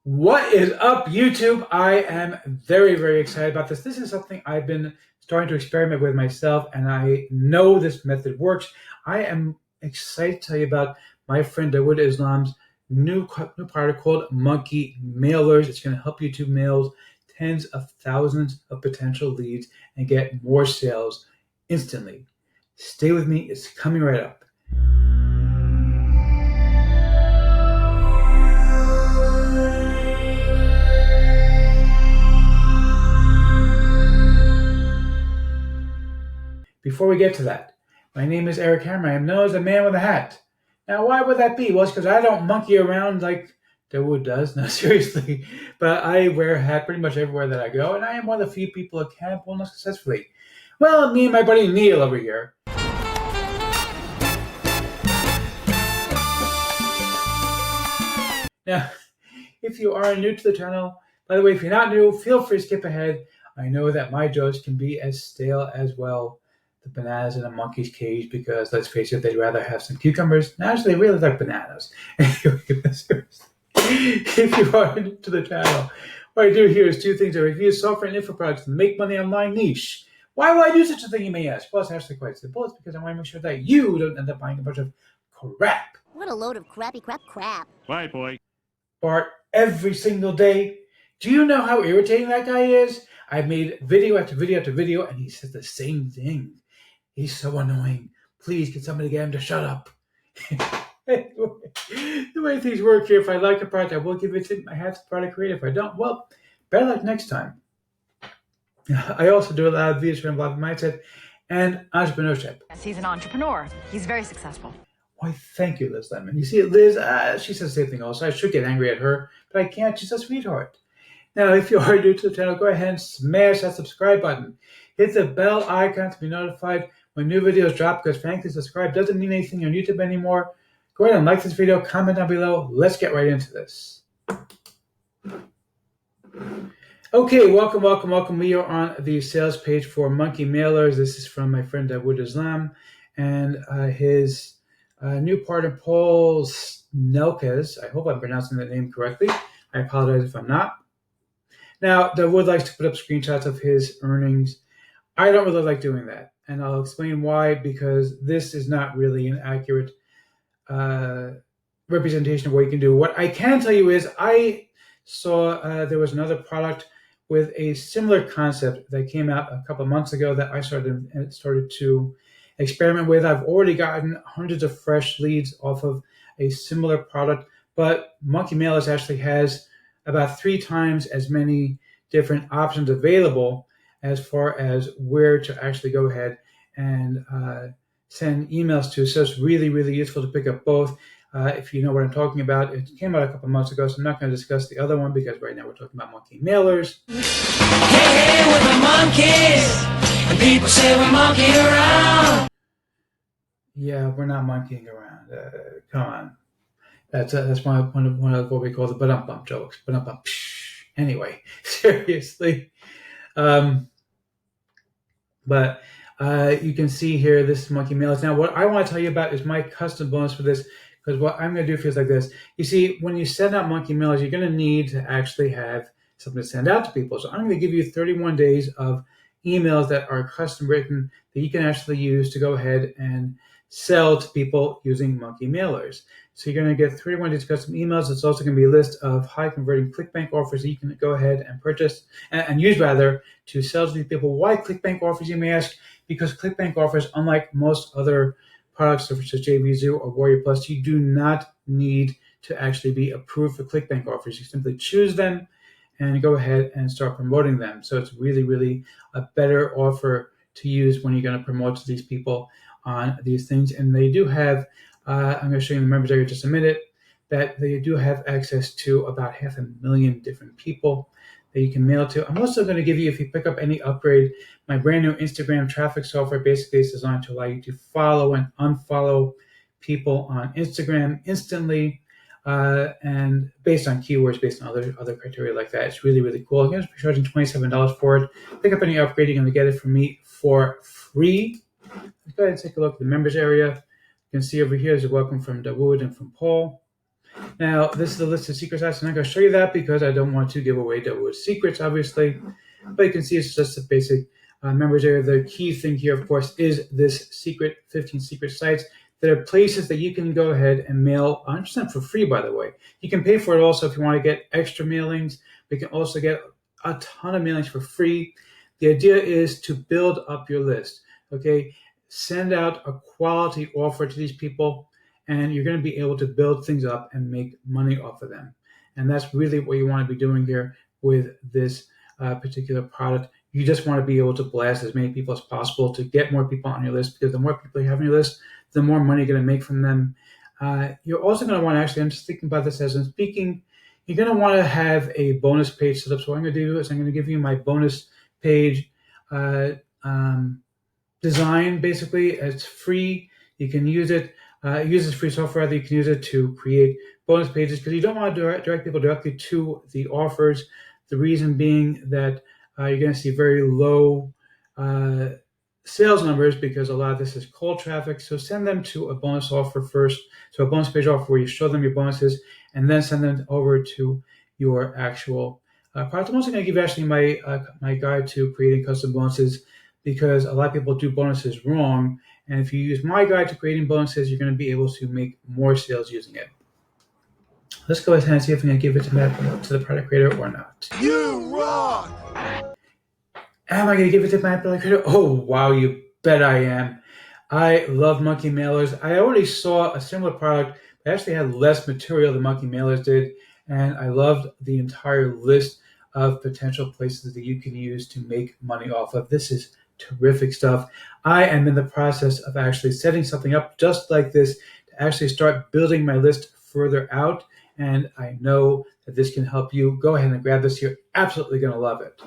What is up, YouTube? I am very, very excited about this. This is something I've been starting to experiment with myself, and I know this method works. I am excited to tell you about my friend Dawood Islam's new product called Monkey Mailers. It's going to help you to mail tens of thousands of potential leads and get more sales instantly. Stay with me. It's coming right up. Before we get to that, my name is Eric Hammer. I am known as the man with a hat. Now, why would that be? Well, it's because I don't monkey around like Dawood does. No, seriously. But I wear a hat pretty much everywhere that I go, and I am one of the few people that can pull it successfully. Well, me and my buddy Neil over here. Now, if you are new to the channel, by the way, if you're not new, feel free to skip ahead. I know that my jokes can be as stale as well. The bananas in a monkey's cage, because let's face it, they'd rather have some cucumbers. Naturally, they really like bananas. Anyway, if you are new to the channel, what I do here is two things. I review software and info products to make money online niche. Why would I do such a thing, you may ask? Well, it's actually quite simple. It's because I want to make sure that you don't end up buying a bunch of crap. What a load of crappy crap. Bye, boy. Bart, every single day. Do you know how irritating that guy is? I've made video after video after video, and he says the same thing. He's so annoying. Please, can somebody get him to shut up? Anyway, the way things work here, if I like a product, I will give it to my hat to the product creator. If I don't, well, better luck next time. I also do a lot of videos from Live Mindset and entrepreneurship. Yes, he's an entrepreneur. He's very successful. Why, thank you, Liz Lemon. You see, Liz, she says the same thing also. I should get angry at her, but I can't. She's a sweetheart. Now, if you are new to the channel, go ahead and smash that subscribe button. Hit the bell icon to be notified when new videos drop, because frankly, subscribe doesn't mean anything on YouTube anymore. Go ahead and like this video, comment down below. Let's get right into this. Okay, welcome. We are on the sales page for Monkey Mailers. This is from my friend Dawood Islam and his new partner, Paul Snelkes. I hope I'm pronouncing that name correctly. I apologize if I'm not. Now, Dawood likes to put up screenshots of his earnings. I don't really like doing that, and I'll explain why, because this is not really an accurate representation of what you can do. What I can tell you is I saw there was another product with a similar concept that came out a couple of months ago that I started to experiment with. I've already gotten hundreds of fresh leads off of a similar product, but Monkey Mailers actually has about 3 times as many different options available as far as where to actually go ahead and send emails to. So it's really, really useful to pick up both. If you know what I'm talking about, it came out a couple months ago, so I'm not going to discuss the other one because right now we're talking about Monkey Mailers. Hey, we're the monkeys, and people say we monkey around. Yeah, we're not monkeying around. Come on. That's one of what we call the ba-dum-bum jokes. Ba-dum-bum. Anyway, seriously. But you can see here, this is Monkey Mailers. Now, what I want to tell you about is my custom bonus for this, because what I'm going to do feels like this. You see, when you send out Monkey Mailers, you're going to need to actually have something to send out to people. So I'm going to give you 31 days of emails that are custom written that you can actually use to go ahead and sell to people using Monkey Mailers. So you're going to get 31 days of custom emails. It's also going to be a list of high converting ClickBank offers that you can go ahead and purchase and use rather to sell to these people. Why ClickBank offers, you may ask? Because ClickBank offers, unlike most other products such as JVZoo or Warrior Plus, you do not need to actually be approved for ClickBank offers. You simply choose them and go ahead and start promoting them. So it's really, really a better offer to use when you're going to promote to these people on these things. And they do have, I'm going to show you the members area in just a minute, that they do have access to about 500,000 different people that you can mail to. I'm also going to give you, if you pick up any upgrade, my brand new Instagram traffic software. Basically is designed to allow you to follow and unfollow people on Instagram instantly, and based on keywords, based on other criteria like that. It's really, really cool. I'm going to be charging $27 for it. Pick up any upgrade, you're going to get it from me for free. Let's go ahead and take a look at the members area. You can see over here is a welcome from Dawood and from Paul. Now, this is the list of secret sites. I'm not going to show you that because I don't want to give away those secrets, obviously. But you can see it's just a basic members area. The key thing here, of course, is this 15 secret sites that are places that you can go ahead and mail 100% for free, by the way. You can pay for it also if you want to get extra mailings. We can also get a ton of mailings for free. The idea is to build up your list, okay? Send out a quality offer to these people, and you're going to be able to build things up and make money off of them. And that's really what you want to be doing here with this particular product. You just want to be able to blast as many people as possible to get more people on your list, because the more people you have on your list, the more money you're going to make from them. You're also going to want to actually, I'm just thinking about this as I'm speaking, you're going to want to have a bonus page set up. So what I'm going to do is I'm going to give you my bonus page design. Basically, it's free. You can use it. It uses free software that you can use it to create bonus pages, because you don't want to direct people directly to the offers. The reason being that you're going to see very low sales numbers because a lot of this is cold traffic. So send them to a bonus offer first. So a bonus page offer where you show them your bonuses, and then send them over to your actual product. I'm also going to give you actually my guide to creating custom bonuses, because a lot of people do bonuses wrong. And if you use my guide to creating bonuses, you're going to be able to make more sales using it. Let's go ahead and see if we can give it to the product creator or not. You rock! Am I going to give it to my product creator? Oh, wow, you bet I am. I love monkey mailers. I already saw a similar product that actually had less material than monkey mailers did, and I loved the entire list of potential places that you can use to make money off of. This is terrific stuff. I am in the process of actually setting something up just like this to actually start building my list further out, and I know that this can help you. Go ahead and grab this. You're absolutely going to love it.